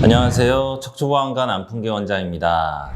안녕하세요. 척추보안관 안풍기 원장입니다.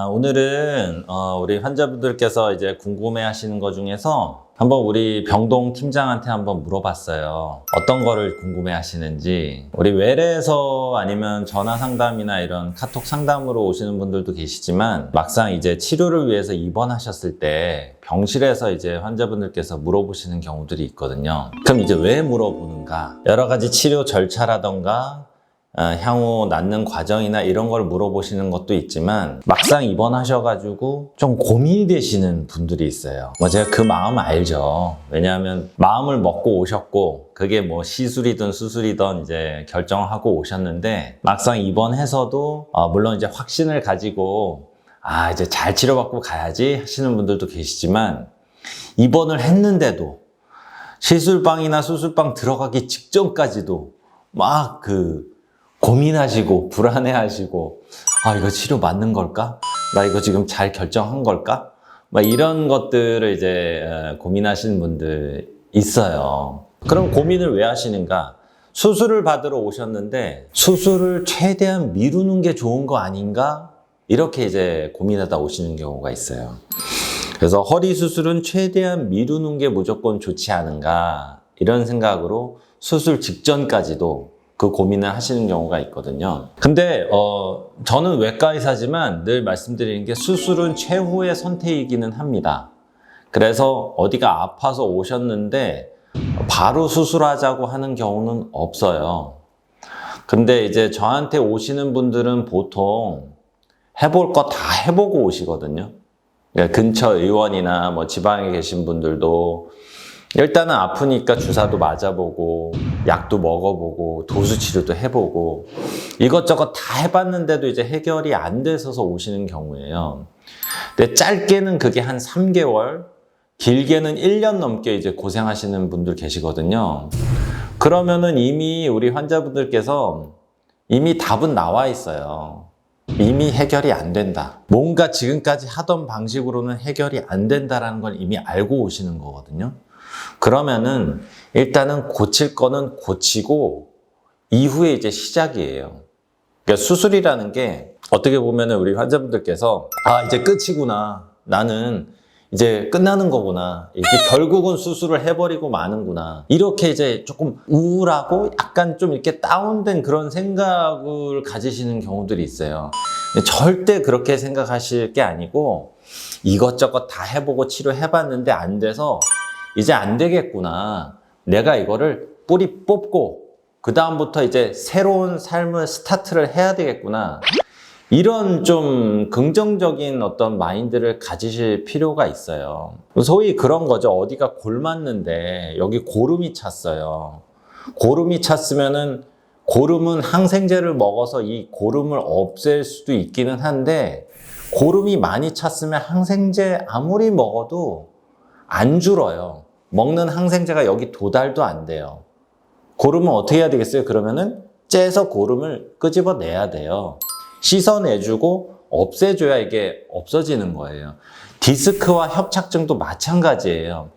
오늘은 우리 환자분들께서 이제 궁금해 하시는 것 중에서 한번 우리 병동 팀장한테 한번 물어봤어요. 어떤 거를 궁금해 하시는지. 우리 외래에서 아니면 전화 상담이나 이런 카톡 상담으로 오시는 분들도 계시지만 막상 이제 치료를 위해서 입원하셨을 때 병실에서 이제 환자분들께서 물어보시는 경우들이 있거든요. 그럼 이제 왜 물어보는가? 여러 가지 치료 절차라던가 향후 낫는 과정이나 이런 걸 물어보시는 것도 있지만 막상 입원하셔가지고 좀 고민이 되시는 분들이 있어요. 제가 그 마음 알죠. 왜냐하면 마음을 먹고 오셨고 그게 뭐 시술이든 수술이든 이제 결정하고 오셨는데 막상 입원해서도 물론 이제 확신을 가지고 이제 잘 치료받고 가야지 하시는 분들도 계시지만 입원을 했는데도 시술방이나 수술방 들어가기 직전까지도 막 고민하시고 불안해하시고 이거 치료 맞는 걸까? 나 이거 지금 잘 결정한 걸까? 이런 것들을 이제 고민하시는 분들 있어요. 그럼 고민을 왜 하시는가? 수술을 받으러 오셨는데 수술을 최대한 미루는 게 좋은 거 아닌가? 이렇게 이제 고민하다 오시는 경우가 있어요. 그래서 허리 수술은 최대한 미루는 게 무조건 좋지 않은가? 이런 생각으로 수술 직전까지도 그 고민을 하시는 경우가 있거든요. 근데 저는 외과 의사지만 늘 말씀드리는 게 수술은 최후의 선택이기는 합니다. 그래서 어디가 아파서 오셨는데 바로 수술하자고 하는 경우는 없어요. 근데 이제 저한테 오시는 분들은 보통 해볼 거 다 해보고 오시거든요. 그러니까 근처 의원이나 뭐 지방에 계신 분들도 일단은 아프니까 주사도 맞아보고 약도 먹어보고 도수치료도 해보고 이것저것 다 해봤는데도 이제 해결이 안 돼서 오시는 경우예요. 근데 짧게는 그게 한 3개월, 길게는 1년 넘게 이제 고생하시는 분들 계시거든요. 그러면은 이미 우리 환자분들께서 이미 답은 나와 있어요. 이미 해결이 안 된다. 뭔가 지금까지 하던 방식으로는 해결이 안 된다라는 걸 이미 알고 오시는 거거든요. 그러면은 일단은 고칠 거는 고치고 이후에 이제 시작이에요. 그러니까 수술이라는 게 어떻게 보면은 우리 환자분들께서 이제 끝이구나. 나는 이제 끝나는 거구나. 이렇게 결국은 수술을 해버리고 마는구나. 이렇게 이제 조금 우울하고 약간 좀 이렇게 다운된 그런 생각을 가지시는 경우들이 있어요. 절대 그렇게 생각하실 게 아니고 이것저것 다 해보고 치료해봤는데 안 돼서 이제 안 되겠구나. 내가 이거를 뿌리 뽑고 그 다음부터 이제 새로운 삶을 스타트를 해야 되겠구나. 이런 좀 긍정적인 어떤 마인드를 가지실 필요가 있어요. 소위 그런 거죠. 어디가 골맞는데 여기 고름이 찼어요. 고름이 찼으면은 고름은 항생제를 먹어서 이 고름을 없앨 수도 있기는 한데 고름이 많이 찼으면 항생제 아무리 먹어도 안 줄어요. 먹는 항생제가 여기 도달도 안 돼요. 고름은 어떻게 해야 되겠어요? 그러면은 째서 고름을 끄집어내야 돼요. 씻어내주고 없애줘야 이게 없어지는 거예요. 디스크와 협착증도 마찬가지예요.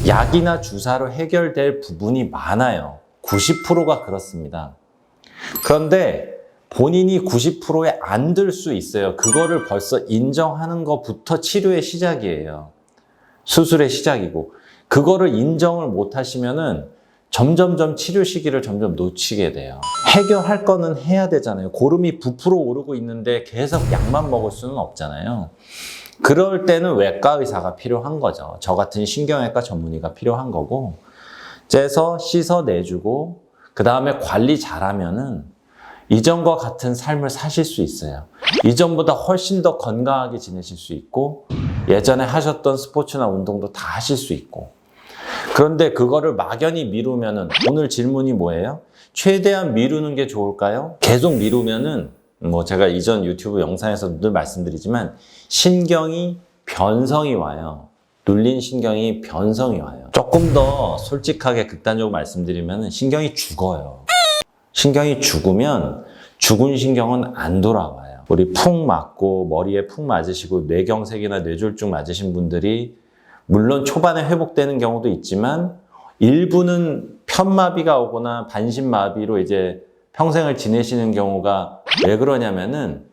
약이나 주사로 해결될 부분이 많아요. 90%가 그렇습니다. 그런데 본인이 90%에 안 들 수 있어요. 그거를 벌써 인정하는 것부터 치료의 시작이에요. 수술의 시작이고 그거를 인정을 못 하시면은 점점점 치료 시기를 점점 놓치게 돼요. 해결할 거는 해야 되잖아요. 고름이 부풀어 오르고 있는데 계속 약만 먹을 수는 없잖아요. 그럴 때는 외과 의사가 필요한 거죠. 저 같은 신경외과 전문의가 필요한 거고 째서 씻어내주고 그 다음에 관리 잘하면은 이전과 같은 삶을 사실 수 있어요. 이전보다 훨씬 더 건강하게 지내실 수 있고 예전에 하셨던 스포츠나 운동도 다 하실 수 있고 그런데 그거를 막연히 미루면은 오늘 질문이 뭐예요? 최대한 미루는 게 좋을까요? 계속 미루면은 제가 이전 유튜브 영상에서 늘 말씀드리지만 신경이 변성이 와요. 눌린 신경이 변성이 와요. 조금 더 솔직하게 극단적으로 말씀드리면 신경이 죽어요. 신경이 죽으면 죽은 신경은 안 돌아와요. 우리 푹 맞고 머리에 푹 맞으시고 뇌경색이나 뇌졸중 맞으신 분들이 물론 초반에 회복되는 경우도 있지만 일부는 편마비가 오거나 반신마비로 이제 평생을 지내시는 경우가 왜 그러냐면은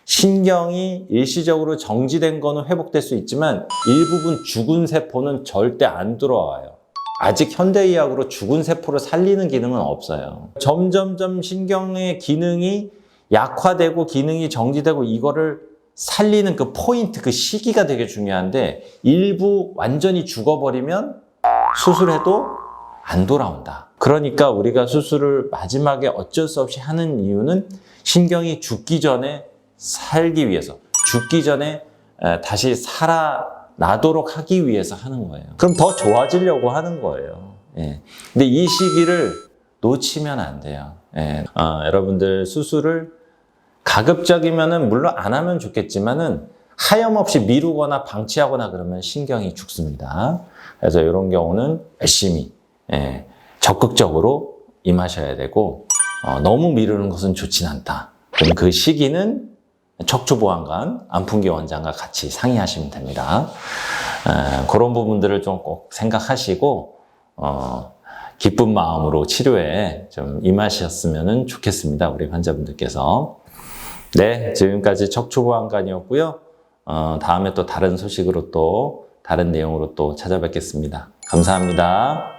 신경이 일시적으로 정지된 거는 회복될 수 있지만 일부분 죽은 세포는 절대 안 들어와요. 아직 현대의학으로 죽은 세포를 살리는 기능은 없어요. 점점점 신경의 기능이 약화되고 기능이 정지되고 이거를 살리는 그 포인트, 그 시기가 되게 중요한데 일부 완전히 죽어버리면 수술해도 안 돌아온다. 그러니까 우리가 수술을 마지막에 어쩔 수 없이 하는 이유는 신경이 죽기 전에 죽기 전에 다시 살아나도록 하기 위해서 하는 거예요. 그럼 더 좋아지려고 하는 거예요. 예. 근데 이 시기를 놓치면 안 돼요. 예. 여러분들 수술을 가급적이면은 물론 안 하면 좋겠지만은 하염없이 미루거나 방치하거나 그러면 신경이 죽습니다. 그래서 이런 경우는 열심히 적극적으로 임하셔야 되고 너무 미루는 것은 좋진 않다. 그럼 그 시기는 척추보안관 안풍기 원장과 같이 상의하시면 됩니다. 그런 부분들을 좀 꼭 생각하시고 기쁜 마음으로 치료에 좀 임하셨으면 좋겠습니다. 우리 환자분들께서. 네, 지금까지 척추보안관이었고요. 다음에 또 다른 소식으로 또 다른 내용으로 또 찾아뵙겠습니다. 감사합니다.